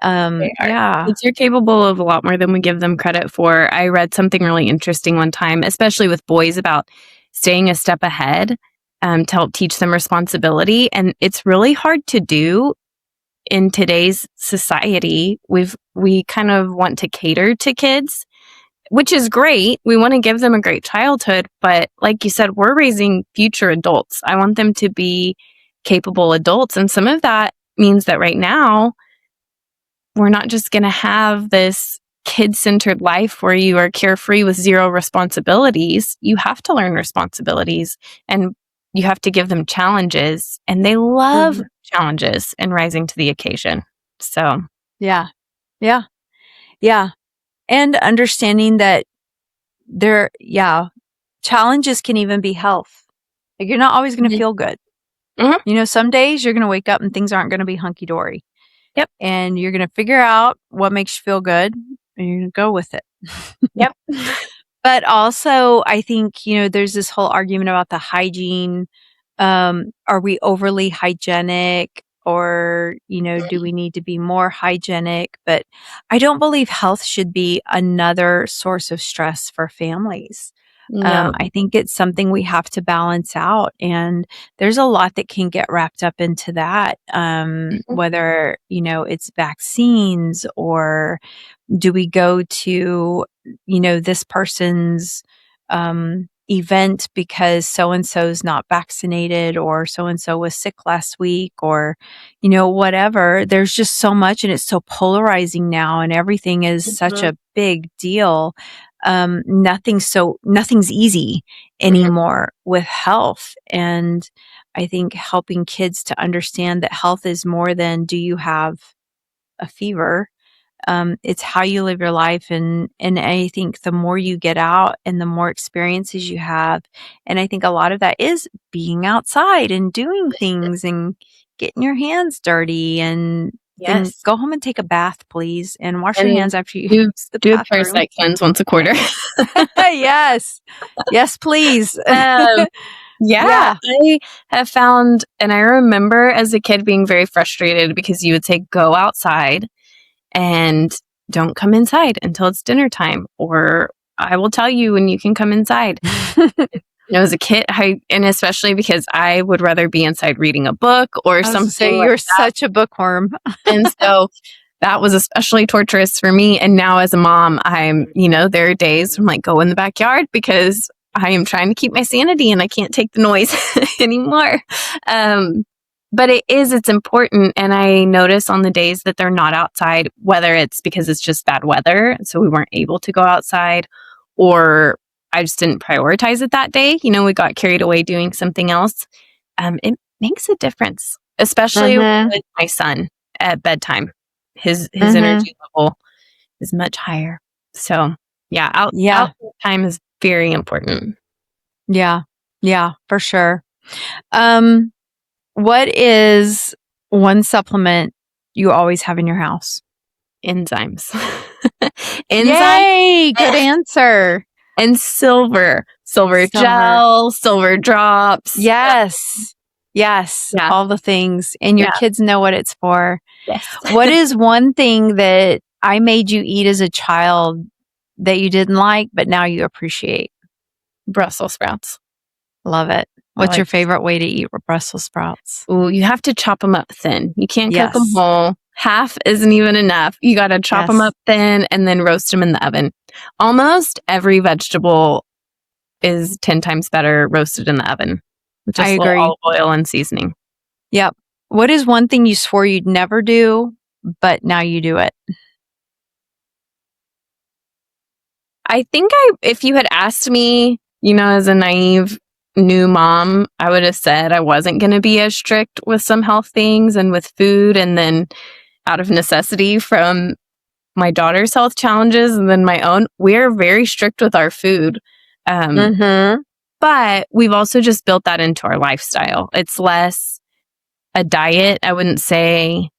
They are. yeah. Kids are capable of a lot more than we give them credit for. I read something really interesting one time, especially with boys, about staying a step ahead to help teach them responsibility. And it's really hard to do in today's society. We kind of want to cater to kids, which is great. We want to give them a great childhood, but like you said, we're raising future adults. I want them to be capable adults. And some of that means that right now, we're not just going to have this kid-centered life where you are carefree with zero responsibilities. You have to learn responsibilities and you have to give them challenges, and they love challenges and rising to the occasion. So, Yeah. Yeah. Yeah. And understanding that challenges can even be health. Like, you're not always going to feel good. Some days you're going to wake up and things aren't going to be hunky dory. Yep. And you're going to figure out what makes you feel good and you're going to go with it. Yep. But also, I think, there's this whole argument about the hygiene. Are we overly hygienic, or, do we need to be more hygienic? But I don't believe health should be another source of stress for families. No. I think it's something we have to balance out. And there's a lot that can get wrapped up into that. Whether, it's vaccines, or do we go to, this person's event because so-and-so's not vaccinated, or so-and-so was sick last week, or, whatever. There's just so much, and it's so polarizing now, and everything is such a big deal. Nothing's easy anymore with health. And I think helping kids to understand that health is more than, do you have a fever? It's how you live your life. And I think the more you get out and the more experiences you have, and I think a lot of that is being outside and doing things and getting your hands dirty, and Yes. go home and take a bath, please, and wash your And hands after you do use the a bathroom. parasite cleanse once a quarter. Yes. Yes, please. Yeah, I have found, and I remember as a kid being very frustrated because you would say, go outside and don't come inside until it's dinner time, or I will tell you when you can come inside. As a kid, and especially because I would rather be inside reading a book or something. You're such a bookworm. And so that was especially torturous for me. And now as a mom, there are days I'm like, go in the backyard because I am trying to keep my sanity and I can't take the noise anymore. But it's important. And I notice on the days that they're not outside, whether it's because it's just bad weather, so we weren't able to go outside, or I just didn't prioritize it that day. We got carried away doing something else. It makes a difference, especially with my son at bedtime. His energy level is much higher. So outdoor time is very important. Yeah. Yeah, for sure. What is one supplement you always have in your house? Enzymes. Yay! Good answer. And silver gel, silver drops. Yes. Yes. Yeah. All the things. And your kids know what it's for. Yes. What is one thing that I made you eat as a child that you didn't like, but now you appreciate? Brussels sprouts. Love it. What's your favorite way to eat Brussels sprouts? Ooh, you have to chop them up thin. You can't cook them whole. Half isn't even enough. You got to chop them up thin and then roast them in the oven. Almost every vegetable is 10 times better roasted in the oven. With just a little olive oil and seasoning. Yep. What is one thing you swore you'd never do, but now you do it? I think if you had asked me, as a naive new mom, I would have said I wasn't going to be as strict with some health things and with food, and then out of necessity from my daughter's health challenges and then my own, we're very strict with our food. But But we've also just built that into our lifestyle. It's less a diet. I wouldn't say,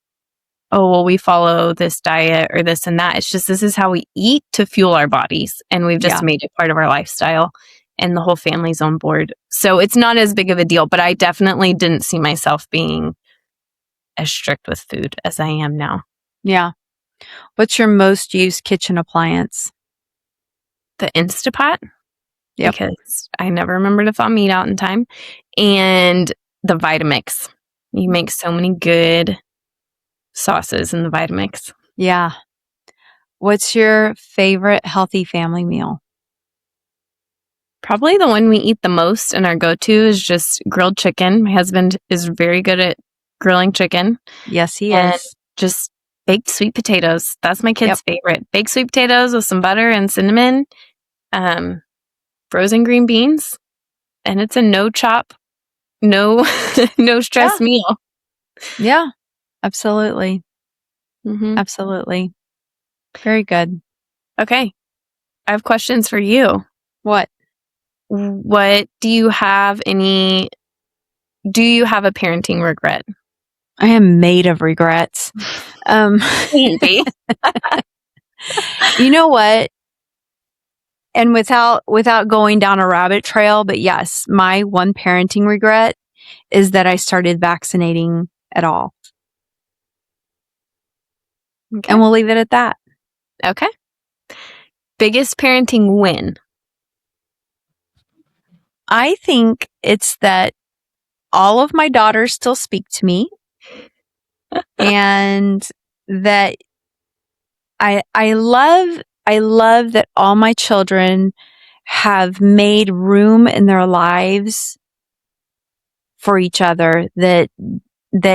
oh, well, we follow this diet or this and that. It's just this is how we eat to fuel our bodies. And we've just Yeah. made it part of our lifestyle, and the whole family's on board. So it's not as big of a deal, but I definitely didn't see myself being as strict with food as I am now. Yeah. What's your most used kitchen appliance? The Instapot, Yep. because I never remember to thaw meat out in time, and the Vitamix. You make so many good sauces in the Vitamix. Yeah. What's your favorite healthy family meal? Probably the one we eat the most and our go-to is just grilled chicken. My husband is very good at grilling chicken. Yes, he And is. just baked sweet potatoes. That's my kids' Yep. favorite. Baked sweet potatoes with some butter and cinnamon, frozen green beans, and it's a no chop, no no stress meal. Yeah. Absolutely. Mm-hmm. Absolutely. Very good. Okay, I have questions for you. What? What do you have any? Do you have a parenting regret? I am made of regrets. Maybe. You know what? And without going down a rabbit trail, but yes, my one parenting regret is that I started vaccinating at all. Okay. And we'll leave it at that. Okay. Biggest parenting win? I think it's that all of my daughters still speak to me and that I love that all my children have made room in their lives for each other, that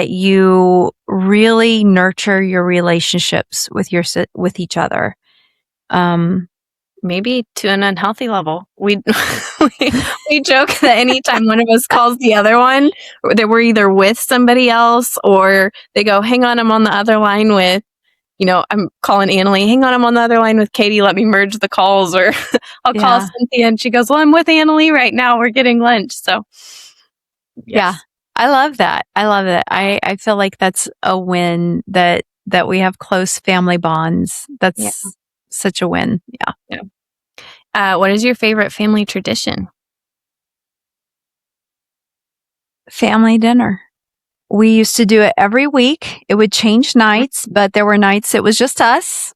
you really nurture your relationships with with each other. Maybe to an unhealthy level. We we joke that anytime one of us calls the other one, that we're either with somebody else or they go, hang on, I'm on the other line with, I'm calling Annalie, hang on, I'm on the other line with Katie, let me merge the calls. Or I'll call Yeah. Cynthia and she goes, well, I'm with Annalie right now, we're getting lunch. So yes. Yeah, I love that. I feel like that's a win, that we have close family bonds. That's such a win. Yeah. What is your favorite family tradition? Family dinner. We used to do it every week. It would change nights, but there were nights it was just us,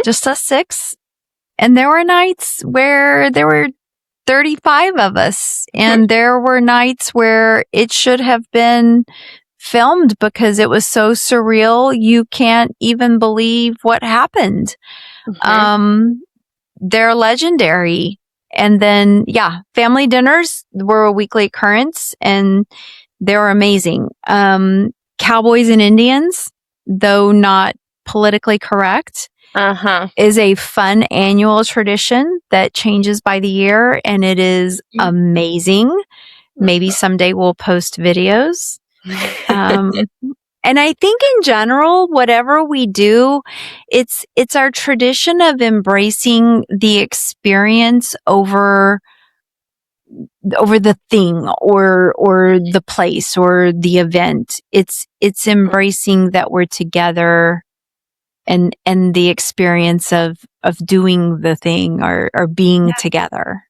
just us six. And there were nights where there were 35 of us. And there were nights where it should have been filmed because it was so surreal. You can't even believe what happened. They're legendary. And then, family dinners were a weekly occurrence and they were amazing. Cowboys and Indians, though not politically correct, is a fun annual tradition that changes by the year, and it is amazing. Maybe someday we'll post videos. And I think in general, whatever we do, it's our tradition of embracing the experience over the thing or the place or the event. It's embracing that we're together and the experience of doing the thing or being together.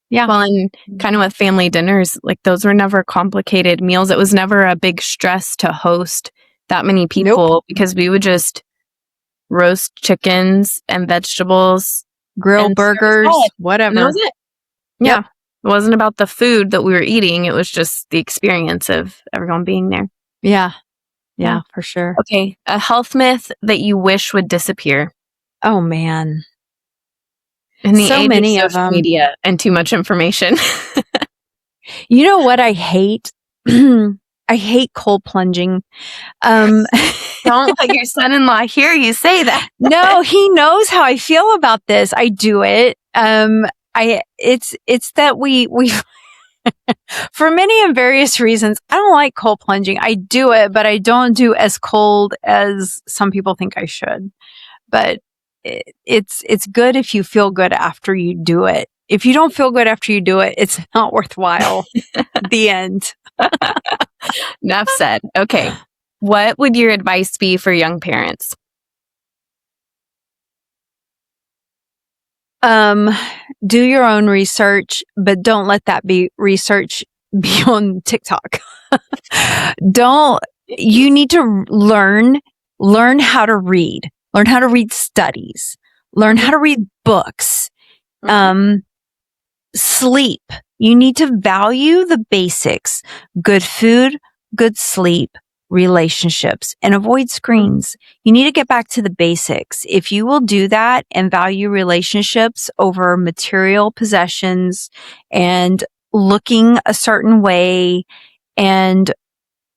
Yeah. Well, and kind of with family dinners, like those were never complicated meals. It was never a big stress to host that many people because we would just roast chickens and vegetables, grill burgers, whatever. And that was it. Yeah. It wasn't about the food that we were eating. It was just the experience of everyone being there. Yeah. Yeah, for sure. Okay. A health myth that you wish would disappear. Oh, man. In the age many of social media and too much information. You know what I hate? I hate cold plunging. Don't let your son-in-law hear you say that. No, he knows how I feel about this. I do it. It's that we for many and various reasons, I don't like cold plunging. I do it, but I don't do as cold as some people think I should. But it's good if you feel good after you do it. If you don't feel good after you do it, it's not worthwhile. The end. Enough said. Okay. What would your advice be for young parents? Do your own research, but don't let that be research be on TikTok. You need to learn how to read studies, learn how to read books, sleep. You need to value the basics, good food, good sleep, relationships, and avoid screens. You need to get back to the basics. If you will do that and value relationships over material possessions and looking a certain way, and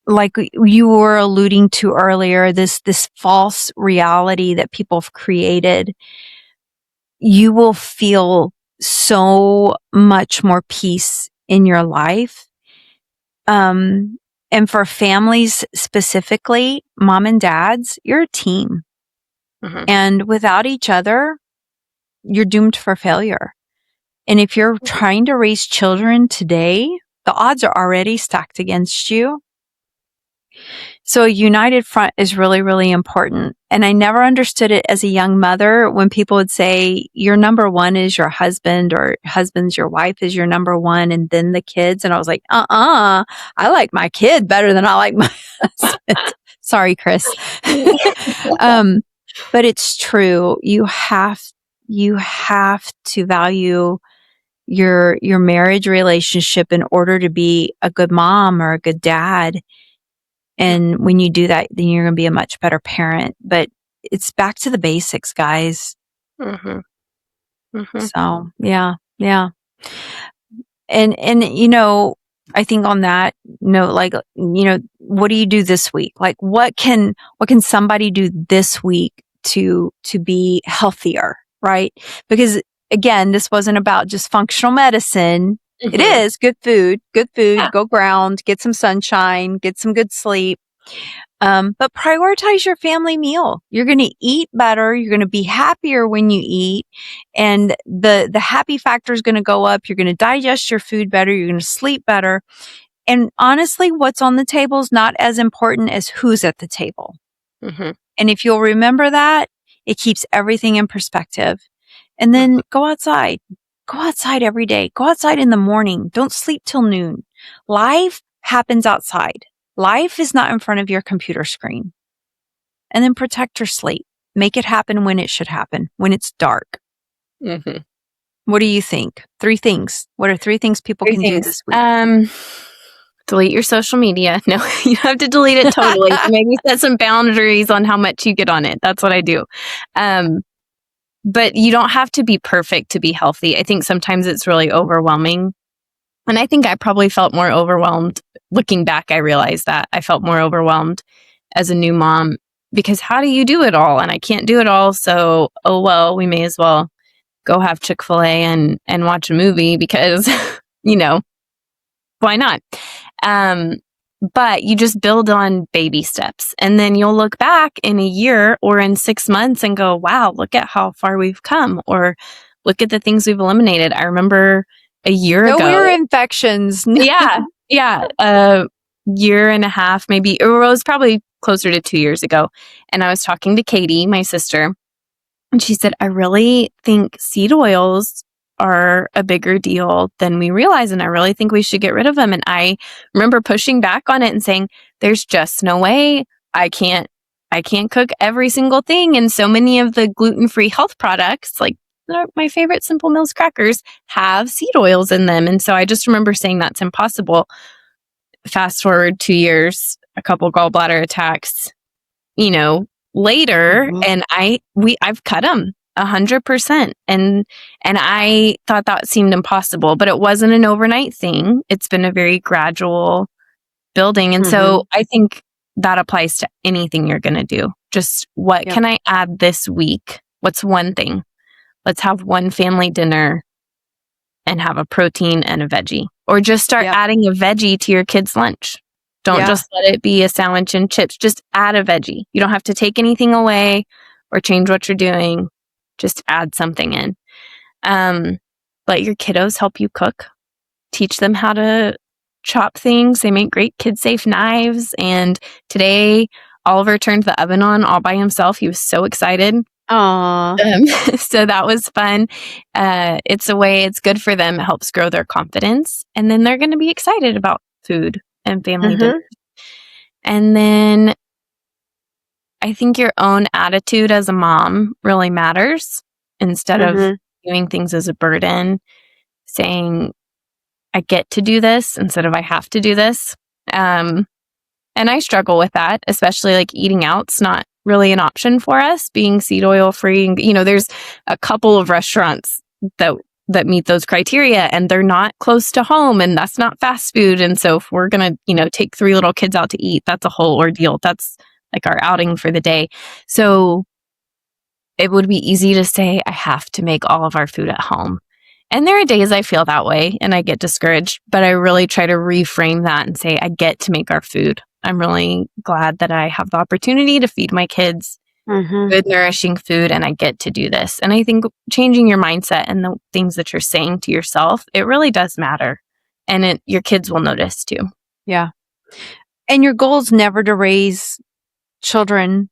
like you were alluding to earlier, this false reality that people have created, you will feel so much more peace in your life. And for families specifically, mom and dads, you're a team. And without each other, you're doomed for failure. And if you're trying to raise children today, the odds are already stacked against you. So a united front is really, really important. And I never understood it as a young mother when people would say your number one is your husband, or husband's your wife is your number one, and then the kids. And I was like, I like my kid better than I like my husband. Sorry, Chris. But it's true. You have to value your marriage relationship in order to be a good mom or a good dad. And when you do that, then you're going to be a much better parent. But it's back to the basics, guys. So, yeah. And, I think on that note, like, what do you do this week? Like, what can somebody do this week to be healthier, right? Because again, this wasn't about just functional medicine. It is good food, go ground, get some sunshine, get some good sleep. But prioritize your family meal. You're going to eat better. You're going to be happier when you eat, and the happy factor is going to go up. You're going to digest your food better. You're going to sleep better. And honestly, what's on the table is not as important as who's at the table. And if you'll remember that, it keeps everything in perspective. And then go outside. Go outside every day. Go outside in the morning. Don't sleep till noon. Life happens outside. Life is not in front of your computer screen. And then protect your sleep. Make it happen when it should happen, when it's dark. What do you think? 3 things. What are 3 things people can do this week? Delete your social media. No, you have to delete it totally. Maybe set some boundaries on how much you get on it. That's what I do. But you don't have to be perfect to be healthy. I think sometimes it's really overwhelming. And I think I probably felt more overwhelmed. Looking back, I realized that I felt more overwhelmed as a new mom, because how do you do it all? And I can't do it all. So, we may as well go have Chick-fil-A and watch a movie because, why not? But you just build on baby steps, and then you'll look back in a year or in 6 months and go, wow, look at how far we've come, or look at the things we've eliminated. I remember a year ago. No ear infections. Yeah. A year and a half, maybe, or it was probably closer to 2 years ago. And I was talking to Katie, my sister, and she said, I really think seed oils are a bigger deal than we realize, and I really think we should get rid of them. And I remember pushing back on it and saying, there's just no way. I can't cook every single thing. And so many of the gluten-free health products, like my favorite Simple Mills crackers, have seed oils in them. And so I just remember saying that's impossible. Fast forward 2 years, a couple gallbladder attacks, later, and I've cut them 100%. And I thought that seemed impossible, but it wasn't an overnight thing. It's been a very gradual building. And so I think that applies to anything you're going to do. Just what can I add this week? What's one thing? Let's have one family dinner and have a protein and a veggie, or just start adding a veggie to your kids' lunch. Don't just let it be a sandwich and chips. Just add a veggie. You don't have to take anything let your kiddos help you cook. Teach them how to chop things. They make great kid-safe knives. And today, Oliver turned the oven on all by himself. He was so excited. Aw. So that was fun. It's a way, it's good for them. It helps grow their confidence. And then they're going to be excited about food and family dinner. And then I think your own attitude as a mom really matters instead of viewing things as a burden, saying, I get to do this instead of I have to do this. And I struggle with that, especially like eating out's not really an option for us, being seed oil free. You know, there's a couple of restaurants that meet those criteria and they're not close to home and that's not fast food. And so if we're going to, you know, take 3 little kids out to eat, that's a whole ordeal. That's like our outing for the day. So it would be easy to say, I have to make all of our food at home. And there are days I feel that way and I get discouraged, but I really try to reframe that and say, I get to make our food. I'm really glad that I have the opportunity to feed my kids good, nourishing food, and I get to do this. And I think changing your mindset and the things that you're saying to yourself, it really does matter. And your kids will notice too. Yeah. And your goal is never to raise children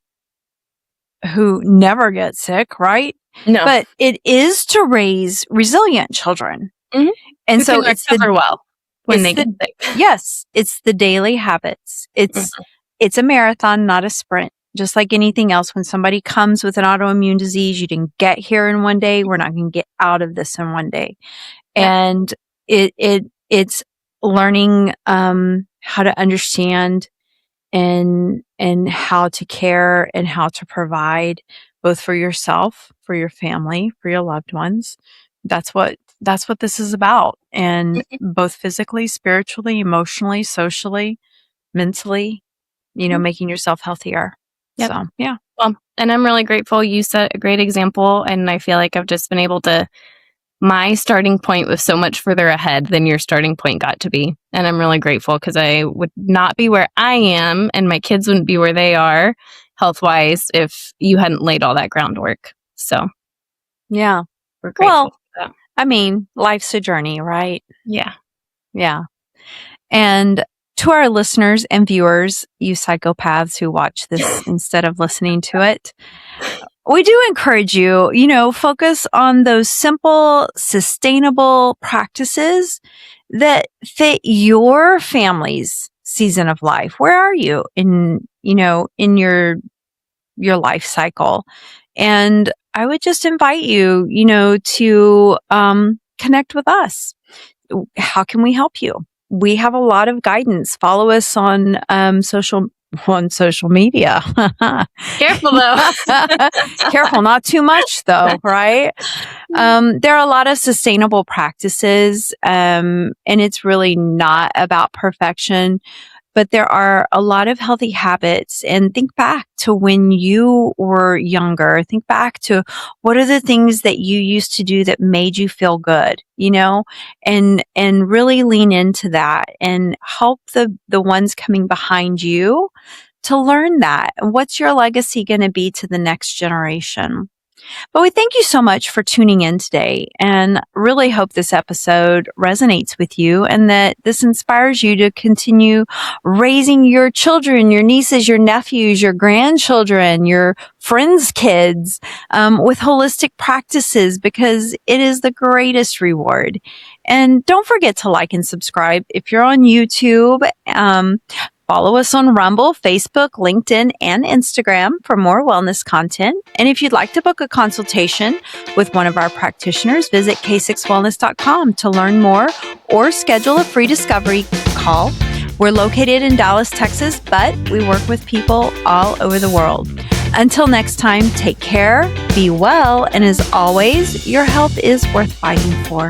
who never get sick, right? No. But it is to raise resilient children. And who so can recover well when they get sick. Yes, it's the daily habits. It's a marathon, not a sprint. Just like anything else, when somebody comes with an autoimmune disease, you didn't get here in one day. We're not going to get out of this in one day. And it's learning how to understand and how to care and how to provide both for yourself, for your family, for your loved ones. That's what this is about. And both physically, spiritually, emotionally, socially, mentally, you know, making yourself healthier. Yep. So, yeah. Well, and I'm really grateful. You set a great example. And I feel like I've just been able to, my starting point was so much further ahead than your starting point got to be. And I'm really grateful because I would not be where I am and my kids wouldn't be where they are health-wise if you hadn't laid all that groundwork. So, yeah. We're grateful well, for that. I mean, life's a journey, right? Yeah. Yeah. And to our listeners and viewers, you psychopaths who watch this instead of listening to it, we do encourage you, you know, focus on those simple, sustainable practices that fit your family's season of life. Where are you in your life cycle? And I would just invite you, you know, to connect with us. How can we help you? We have a lot of guidance. Follow us on social media. Careful though. Careful, not too much though, right? There are a lot of sustainable practices, and it's really not about perfection, but there are a lot of healthy habits. And think back to when you were younger. Think back to what are the things that you used to do that made you feel good, you know, and really lean into that and help the ones coming behind you to learn that. What's your legacy going to be to the next generation? But we thank you so much for tuning in today and really hope this episode resonates with you and that this inspires you to continue raising your children, your nieces, your nephews, your grandchildren, your friends' kids with holistic practices because it is the greatest reward. And don't forget to like and subscribe if you're on YouTube. Follow us on Rumble, Facebook, LinkedIn, and Instagram for more wellness content. And if you'd like to book a consultation with one of our practitioners, visit k6wellness.com to learn more or schedule a free discovery call. We're located in Dallas, Texas, but we work with people all over the world. Until next time, take care, be well, and as always, your health is worth fighting for.